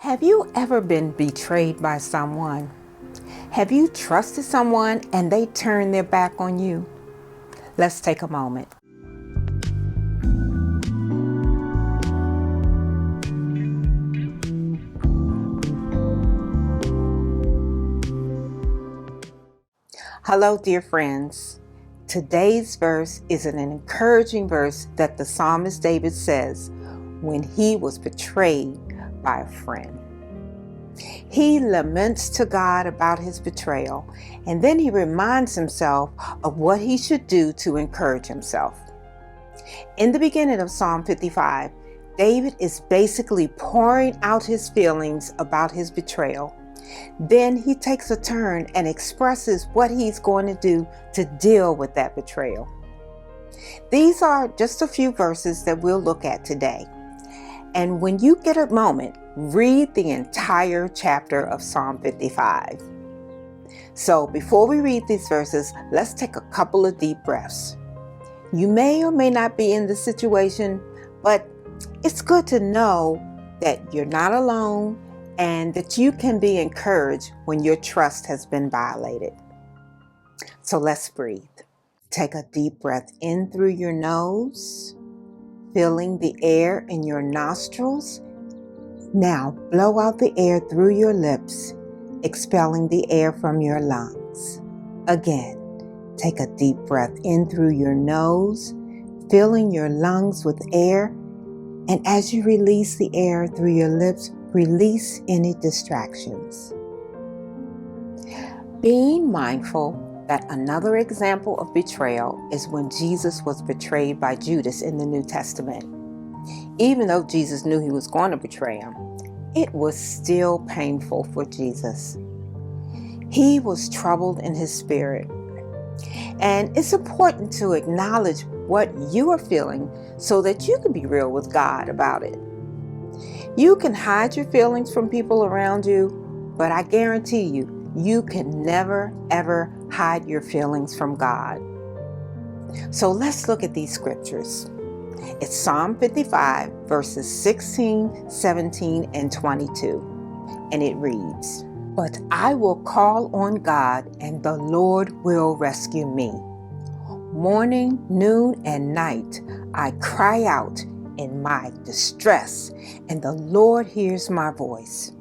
Have you ever been betrayed by someone? Have you trusted someone and they turned their back on you? Let's take a moment. Hello, dear friends. Today's verse is an encouraging verse that the psalmist David says when he was betrayed by a friend. He laments to God about his betrayal, and then he reminds himself of what he should do to encourage himself. In the beginning of Psalm 55, David is basically pouring out his feelings about his betrayal. Then he takes a turn and expresses what he's going to do to deal with that betrayal. These are just a few verses that we'll look at today. And when you get a moment, read the entire chapter of Psalm 55. So before we read these verses, let's take a couple of deep breaths. You may or may not be in the situation, but it's good to know that you're not alone and that you can be encouraged when your trust has been violated. So let's breathe. Take a deep breath in through your nose, filling the air in your nostrils. Now blow out the air through your lips, expelling the air from your lungs. Again, take a deep breath in through your nose, filling your lungs with air. And as you release the air through your lips, release any distractions. Being mindful that another example of betrayal is when Jesus was betrayed by Judas in the New Testament. Even though Jesus knew he was going to betray him, it was still painful for Jesus. He was troubled in his spirit. And it's important to acknowledge what you are feeling so that you can be real with God about it. You can hide your feelings from people around you, but I guarantee you, you can never, ever hide your feelings from God. So let's look at these scriptures. It's Psalm 55, verses 16, 17, and 22. And it reads, "But I will call on God, and the Lord will rescue me. Morning, noon, and night, I cry out in my distress, and the Lord hears my voice.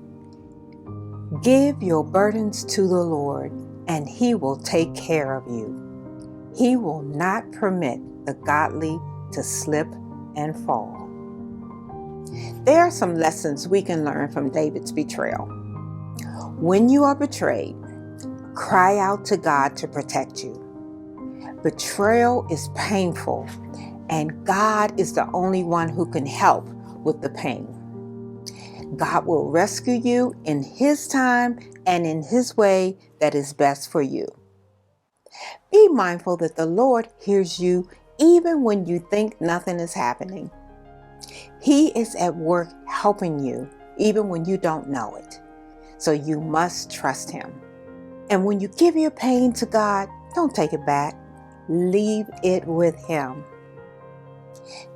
Give your burdens to the Lord, and he will take care of you. He will not permit the godly to slip and fall." There are some lessons we can learn from David's betrayal. When you are betrayed, cry out to God to protect you. Betrayal is painful, and God is the only one who can help with the pain. God will rescue you in his time and in his way that is best for you. Be mindful that the Lord hears you even when you think nothing is happening. He is at work helping you even when you don't know it. So you must trust him. And when you give your pain to God, don't take it back. Leave it with him.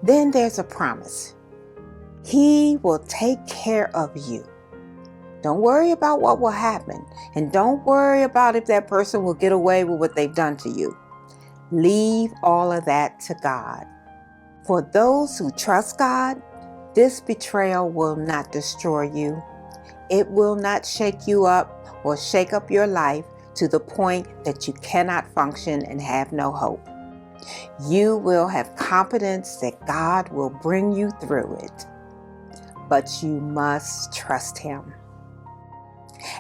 Then there's a promise. He will take care of you. Don't worry about what will happen, and don't worry about if that person will get away with what they've done to you. Leave all of that to God. For those who trust God, this betrayal will not destroy you. It will not shake you up or shake up your life to the point that you cannot function and have no hope. You will have confidence that God will bring you through it. But you must trust him.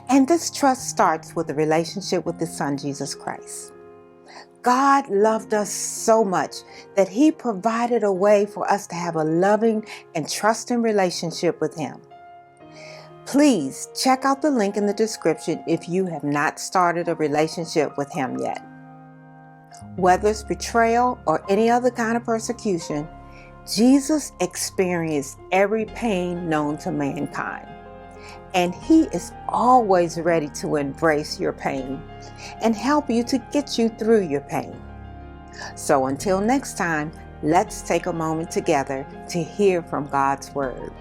And this trust starts with a relationship with his son, Jesus Christ. God loved us so much that he provided a way for us to have a loving and trusting relationship with him. Please check out the link in the description if you have not started a relationship with him yet. Whether it's betrayal or any other kind of persecution, Jesus experienced every pain known to mankind. And he is always ready to embrace your pain and help you to get you through your pain. So until next time, let's take a moment together to hear from God's word.